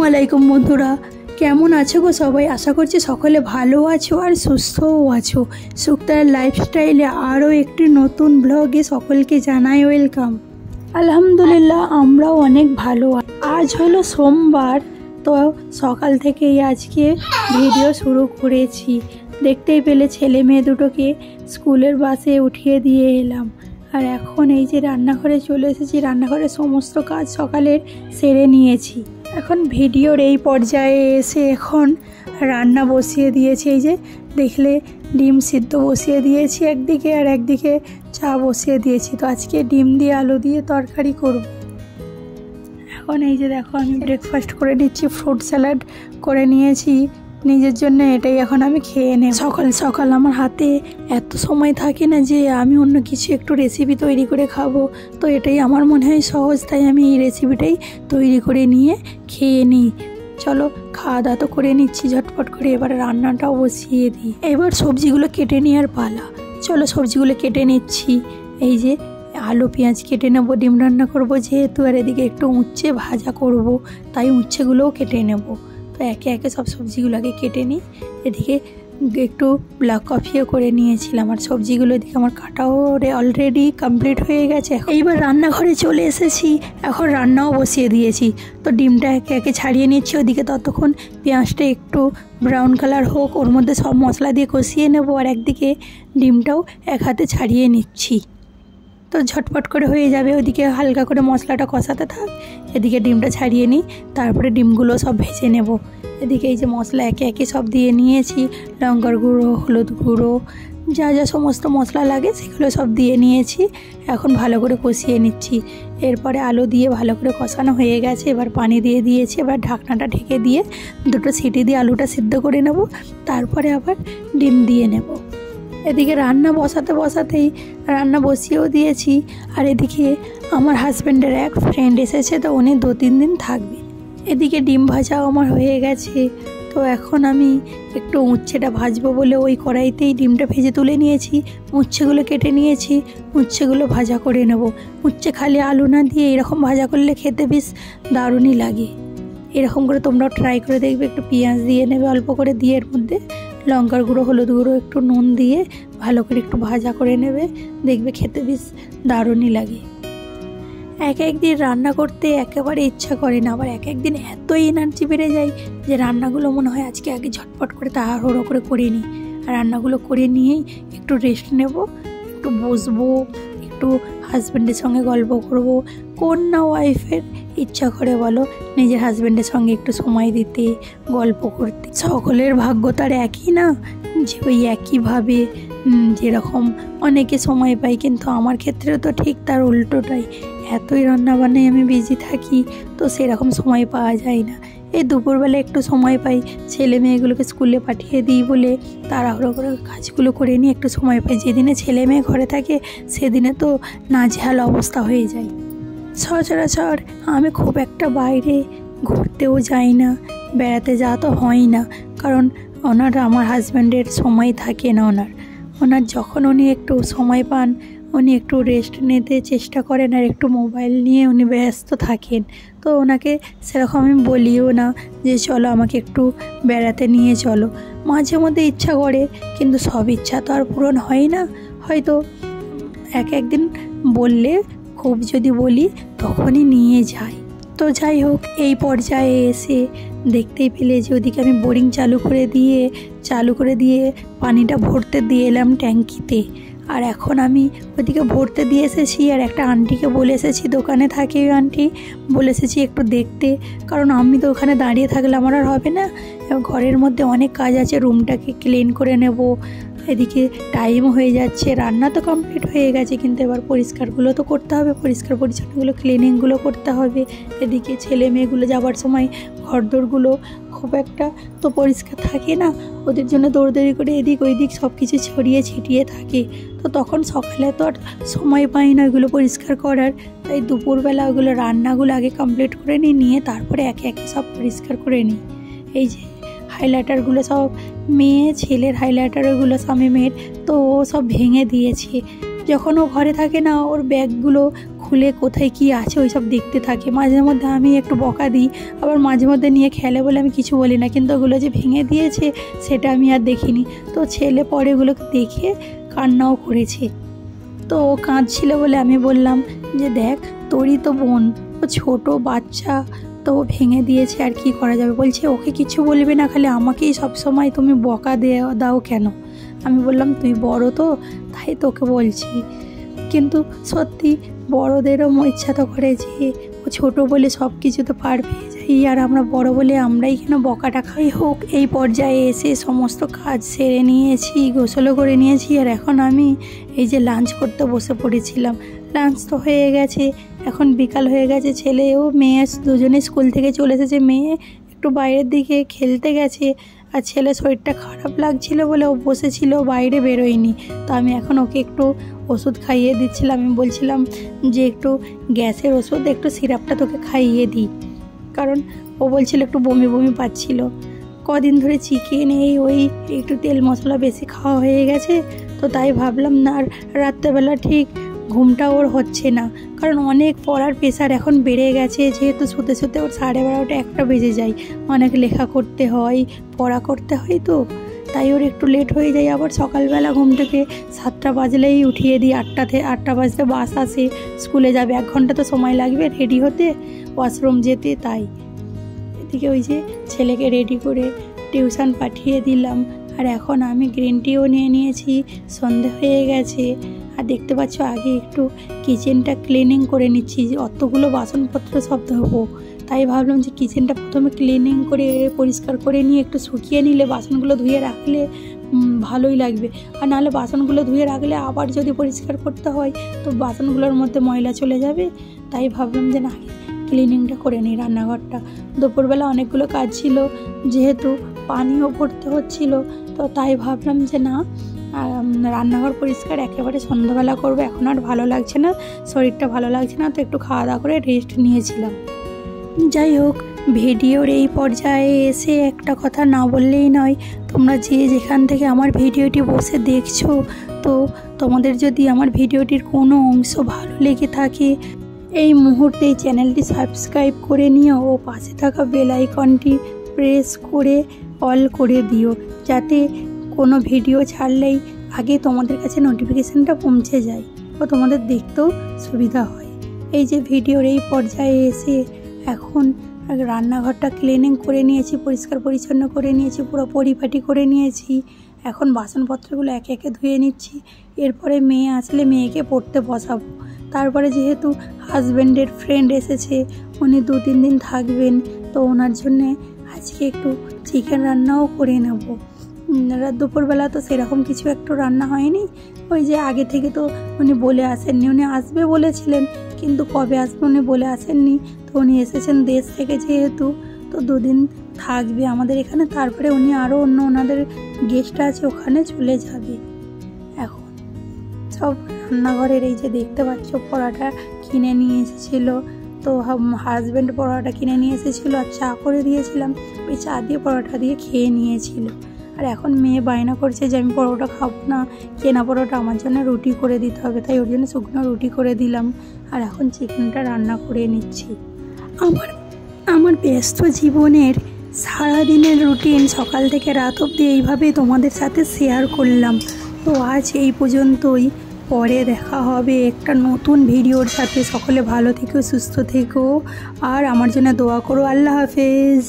আলাইকুম বন্ধুরা, কেমন আছো গো সবাই? আশা করছি সকলে ভালো আছো আর সুস্থও আছো। সুক্তার লাইফস্টাইলে আরও একটি নতুন ব্লগে সকলকে জানাই ওয়েলকাম। আলহামদুলিল্লাহ আমরাও অনেক ভালো। আজ হলো সোমবার, তো সকাল থেকেই আজকে ভিডিও শুরু করেছি। দেখতেই পেলে ছেলে মেয়ে দুটোকে স্কুলের বাসে উঠিয়ে দিয়ে এলাম। আর এখন এই যে রান্নাঘরে চলে এসেছি, রান্নাঘরের সমস্ত কাজ সকালের সেরে নিয়েছি। এখন ভিডিওর এই পর্যায়ে এসে এখন রান্না বসিয়ে দিয়েছি। এই যে দেখলে ডিম সিদ্ধ বসিয়ে দিয়েছি একদিকে, আর একদিকে চা বসিয়ে দিয়েছি। তো আজকে ডিম দিয়ে আলু দিয়ে তরকারি করব। এখন এই যে দেখো আমি ব্রেকফাস্ট করে নিচ্ছি, ফ্রুট স্যালাড করে নিয়েছি নিজের জন্য। এটাই এখন আমি খেয়ে নেব। সকাল সকাল আমার হাতে এত সময় থাকে না যে আমি অন্য কিছু একটু রেসিপি তৈরি করে খাবো। তো এটাই আমার মনে হয় সহজ, তাই আমি এই রেসিপিটাই তৈরি করে নিয়ে খেয়ে নিই। চলো খাওয়া দাওয়া তো করে নিচ্ছি ঝটপট করে, এবার রান্নাটাও বসিয়ে দিই। এবার সবজিগুলো কেটে নেওয়ার পালা। চলো সবজিগুলো কেটে নিচ্ছি। এই যে আলু পেঁয়াজ কেটে নেবো, ডিম রান্না করবো যেহেতু, আর এদিকে একটু উচ্ছে ভাজা করব, তাই উচ্ছেগুলোও কেটে নেব। তো একে একে সব সবজিগুলো আগে কেটে নিই। এদিকে একটু ব্ল্যাক কফিও করে নিয়েছিলাম, আর সবজিগুলো এদিকে আমার কাটাও অলরেডি কমপ্লিট হয়ে গেছে। এইবার রান্নাঘরে চলে এসেছি, এখন রান্নাও বসিয়ে দিয়েছি। তো ডিমটা একে একে ছাড়িয়ে নিচ্ছি। ওদিকে ততক্ষণ পেঁয়াজটা একটু ব্রাউন কালার হোক, ওর মধ্যে সব মশলা দিয়ে কষিয়ে নেব, আর একদিকে ডিমটাও এক হাতে ছাড়িয়ে নিচ্ছি। তো ঝটপট করে হয়ে যাবে। ওদিকে হালকা করে মশলাটা কষাতে থাক, এদিকে ডিমটা ছাড়িয়ে নিই, তারপরে ডিমগুলো সব ভেজে নেব। এদিকে এই যে মশলা একে একে সব দিয়ে নিয়েছি, লঙ্কার গুঁড়ো, হলুদ গুঁড়ো, যা যা সমস্ত মশলা লাগে সেগুলো সব দিয়ে নিয়েছি। এখন ভালো করে কষিয়ে নিচ্ছি। এরপরে আলু দিয়ে ভালো করে কষানো হয়ে গেছে, এবার পানি দিয়ে দিয়েছি। এবার ঢাকনাটা ঢেকে দিয়ে দুটো সিটি দিয়ে আলুটা সিদ্ধ করে নেব, তারপরে আবার ডিম দিয়ে নেব। এদিকে রান্না বসাতেই রান্না বসিয়েও দিয়েছি। আর এদিকে আমার হাজব্যান্ডের এক ফ্রেন্ড এসেছে, তো উনি 2-3 দিন থাকবে। এদিকে ডিম ভাজাও আমার হয়ে গেছে। তো এখন আমি একটু উচ্ছেটা ভাজবো বলে ওই কড়াইতেই ডিমটা ভেজে তুলে নিয়েছি, উচ্ছেগুলো কেটে নিয়েছি, উচ্ছেগুলো ভাজা করে নেব। উচ্ছে খালি আলু না দিয়ে এরকম ভাজা করলে খেতে বেশ দারুণই লাগে। এরকম করে তোমরাও ট্রাই করে দেখবে। একটু পেঁয়াজ দিয়ে নেবে অল্প করে, দিয়ে এর মধ্যে লঙ্কার গুঁড়ো, হলুদ গুঁড়ো, একটু নুন দিয়ে ভালো করে একটু ভাজা করে নেবে, দেখবে খেতে বেশ দারুণই লাগে। এক একদিন রান্না করতে একেবারে ইচ্ছা করে না, আবার এক একদিন এতই এনার্জি বেড়ে যায় যে রান্নাগুলো মনে হয় আজকে আগে ঝটপট করে তাড়াহুড়ো করে নিই। আর রান্নাগুলো করে নিয়েই একটু রেস্ট নেব, একটু বসবো, একটু হাজব্যান্ডের সঙ্গে গল্প করব। কোন না ওয়াইফের ইচ্ছা করে বলো নিজের হাজব্যান্ডের সঙ্গে একটু সময় দিতে, গল্প করতে? সকলের ভাগ্য তার একই না যে ওই একইভাবে যেরকম অনেকে সময় পাই, কিন্তু আমার ক্ষেত্রে তো ঠিক তার উল্টোটাই। এতই রান্নাবান্নায় আমি বিজি থাকি, তো সেরকম সময় পাওয়া যায় না। এই দুপুরবেলা একটু সময় পাই, ছেলে মেয়েগুলোকে স্কুলে পাঠিয়ে দিই বলে তাড়াহুড়ো করে কাজগুলো করে নিয়ে একটু সময় পাই। যেদিনে ছেলে মেয়ে ঘরে থাকে সেদিনে তো নাজেহাল অবস্থা হয়ে যায়। সচরাচর আমি খুব একটা বাইরে ঘুরতেও যাই না, বেড়াতে যাওয়া তো হয় না, কারণ আমার হাজব্যান্ডের সময় থাকে না। ওনার যখন উনি একটু সময় পান, উনি একটু রেস্ট নিতে চেষ্টা করেন, আর একটু মোবাইল নিয়ে উনি ব্যস্ত থাকেন। তো ওনাকে সেরকম আমি বলিও না যে চলো আমাকে একটু বেড়াতে নিয়ে চলো। মাঝে মধ্যে ইচ্ছা করে, কিন্তু সব ইচ্ছা তো আর পূরণ হয় না। হয়তো একদিন বললে, খুব যদি বলি তখনই নিয়ে যাই। তো যাই হোক, এই পর্যায়ে এসে দেখতেই পেলে যে ওদিকে আমি বোরিং চালু করে দিয়ে পানিটা ভরতে দিয়ে এলাম ট্যাঙ্কিতে। আর এখন আমি ওদিকে ভরতে দিয়ে এসেছি, আর একটা আন্টিকে বলে এসেছি, দোকানে থাকে ওই আন্টি, বলে এসেছি একটু দেখতে, কারণ আমি তো ওখানে দাঁড়িয়ে থাকলে আমার আর হবে না। ঘরের মধ্যে অনেক কাজ আছে, রুমটাকে ক্লিন করে নেব। এদিকে টাইম হয়ে যাচ্ছে, রান্না তো কমপ্লিট হয়ে গেছে, কিন্তু এবার পরিষ্কারগুলো তো করতে হবে, পরিষ্কার পরিচ্ছন্নগুলো ক্লিনিংগুলো করতে হবে। এদিকে ছেলে মেয়েগুলো যাবার সময় ঘরদোরগুলো খুব একটা তো পরিষ্কার থাকে না, ওদের জন্য দৌড়দৌড়ি করে এদিক ওইদিক সব কিছু ছড়িয়ে ছিটিয়ে থাকে। তো তখন সকালে তো আর সময় পাই না ওইগুলো পরিষ্কার করার, তাই দুপুরবেলা ওগুলো রান্নাগুলো আগে কমপ্লিট করে নিয়ে তারপরে একে একে সব পরিষ্কার করে নিই। এই যে হাইলাইটারগুলো সব ছেলের হাইলাইটারগুলো স্বামী মেয়ের, তো ও সব ভেঙে দিয়েছে। যখন ও ঘরে থাকে না, ওর ব্যাগগুলো খুলে কোথায় কি আছে ওইসব দেখতে থাকে। মাঝে মধ্যে আমি একটু বকা দিই, আবার মাঝে মধ্যে নিয়ে খেলে বলে আমি কিছু বলি না, কিন্তু ওগুলো যে ভেঙে দিয়েছে সেটা আমি আর দেখিনি। তো ছেলে পরে ওগুলোকে দেখে কান্নাও করেছে। তো ও কাঁদছিল বলে আমি বললাম যে দেখ তোরই তো বোন, ও ছোটো বাচ্চা, তো ও ভেঙে দিয়েছে আর কি করা যাবে। বলছে ওকে কিছু বলবে না, খালি আমাকেই সবসময় তুমি বকা দাও কেন। আমি বললাম তুই বড় তো তাই তোকে বলছি, কিন্তু সত্যি বড়দেরও ইচ্ছা তো করে যে ও ছোটো বলে সব কিছু তো পার পেয়ে যাই, আর আমরা বড় বলে আমরাই কেন বকাটা খাই। হোক, এই পর্যায়ে এসে সমস্ত কাজ সেরে নিয়েছি, গোসলও করে নিয়েছি, আর এখন আমি এই যে লাঞ্চ করতে বসে পড়েছিলাম। লাঞ্চ তো হয়ে গেছে, এখন বিকাল হয়ে গেছে, ছেলেও মেয়ে দুজনে স্কুল থেকে চলে এসেছে। মেয়ে একটু বাইরের দিকে খেলতে গেছে, আর ছেলে শরীরটা খারাপ লাগছিল বলে ও বসেছিল, বাইরে বেরোয়নি। তো আমি এখন ওকে একটু ওষুধ খাইয়ে দিচ্ছিলাম। আমি বলছিলাম যে একটু গ্যাসের ওষুধ, একটু সিরাপটা তোকে খাইয়ে দিই, কারণ ও বলছিল একটু বমি বমি পাচ্ছিল। কদিন ধরে চিকেন ওই একটু তেল মশলা বেশি খাওয়া হয়ে গেছে, তো তাই ভাবলাম না। আর রাত্রেবেলা ঠিক ঘুমটা ওর হচ্ছে না, কারণ অনেক পড়ার প্রেশার এখন বেড়ে গেছে, যেহেতু শুতে শুতে ওর 12:30 1টা বেজে যায়। অনেক লেখা করতে হয়, পড়া করতে হয়, তো তাই ওর একটু লেট হয়ে যায়। আবার সকালবেলা ঘুম থেকে 7টা বাজলেই উঠিয়ে দিই, 8টা বাজতে বাস আসে, স্কুলে যাবে, 1 ঘন্টা তো সময় লাগবে রেডি হতে, ওয়াশরুম যেতে। তাই এদিকে ওই যে ছেলেকে রেডি করে টিউশন পাঠিয়ে দিলাম, আর এখন আমি গ্রিন টিও নিয়ে নিয়েছি, সন্ধে হয়ে গেছে। আর দেখতে পাচ্ছ আগে একটু কিচেনটা ক্লিনিং করে নিচ্ছি, যে অতগুলো বাসনপত্র সব ধোবো, তাই ভাবলাম যে কিচেনটা প্রথমে ক্লিনিং করে পরিষ্কার করে নিয়ে একটু শুকিয়ে নিলে বাসনগুলো ধুয়ে রাখলে ভালোই লাগবে। আর নাহলে বাসনগুলো ধুয়ে রাখলে আবার যদি পরিষ্কার করতে হয় তো বাসনগুলোর মধ্যে ময়লা চলে যাবে। তাই ভাবলাম যে না, ক্লিনিংটা করে নিই রান্নাঘরটা। দুপুরবেলা অনেকগুলো কাজ ছিল, যেহেতু পানিও ভরতে হচ্ছিল, তো তাই ভাবলাম যে না, রান্নাঘর পরিষ্কার একেবারে সন্ধ্যাবেলা করবো। এখন আর ভালো লাগছে না, শরীরটা ভালো লাগছে না, তো একটু খাওয়া দাওয়া করে রেস্ট নিয়েছিলাম। যাই হোক, ভিডিওর এই পর্যায়ে এসে একটা কথা না বললেই নয়, তোমরা যে যেখান থেকে আমার ভিডিওটি বসে দেখছো, তো তোমাদের যদি আমার ভিডিওটির কোনো অংশ ভালো লেগে থাকে, এই মুহূর্তে চ্যানেলটি সাবস্ক্রাইব করে নিও ও পাশে থাকা বেল আইকনটি প্রেস করে অল করে দিও, যাতে কোনো ভিডিও ছাড়লেই আগে তোমাদের কাছে নোটিফিকেশানটা পৌঁছে যায় ও তোমাদের দেখতেও সুবিধা হয়। এই যে ভিডিওর এই পর্যায়ে এসে এখন রান্নাঘরটা ক্লিনিং করে নিয়েছি, পরিষ্কার পরিচ্ছন্ন করে নিয়েছি, পুরো পরিপাটি করে নিয়েছি। এখন বাসনপত্রগুলো একে একে ধুয়ে নিচ্ছি, এরপরে মেয়ে আসলে মেয়েকে পড়তে বসাবো। তারপরে যেহেতু হাজব্যান্ডের ফ্রেন্ড এসেছে, উনি 2-3 দিন থাকবেন, তো ওনার জন্যে আজকে একটু চিকেন রান্নাও করে নেব। দুপুরবেলা তো সেরকম কিছু একটু রান্না হয়নি, ওই যে আগে থেকে তো উনি বলে আসেননি, উনি আসবে বলেছিলেন কিন্তু কবে আসবে উনি বলে আসেননি। তো উনি এসেছেন দেশ থেকে যেহেতু, তো 2 দিন থাকবে আমাদের এখানে, তারপরে উনি আরও অন্য ওনাদের গেস্ট আছে ওখানে চলে যাবে। এখন সব রান্নাঘরের এই যে দেখতে পাচ্ছ পরোটা কিনে নিয়ে এসেছিলো, তো হাজব্যান্ড পরোটা কিনে নিয়ে এসেছিলো আর চা করে দিয়েছিলাম, ওই চা দিয়ে পরোটা দিয়ে খেয়ে নিয়েছিল। আর এখন মেয়ে বায়না করছে যে আমি পরোটা খাবো না, কেনা পরোটা আমার জন্য রুটি করে দিতে হবে, তাই ওর জন্য শুকনো রুটি করে দিলাম। আর এখন চিকেনটা রান্না করে নিচ্ছি। আমার ব্যস্ত জীবনের সারাদিনের রুটিন সকাল থেকে রাত অবধি এইভাবেই তোমাদের সাথে শেয়ার করলাম। তো আজ এই পর্যন্তই, পরে দেখা হবে একটা নতুন ভিডিওর সাথে। সকলে ভালো থেকো, সুস্থ থেকো, আর আমার জন্য দোয়া করো। আল্লাহ হাফেজ।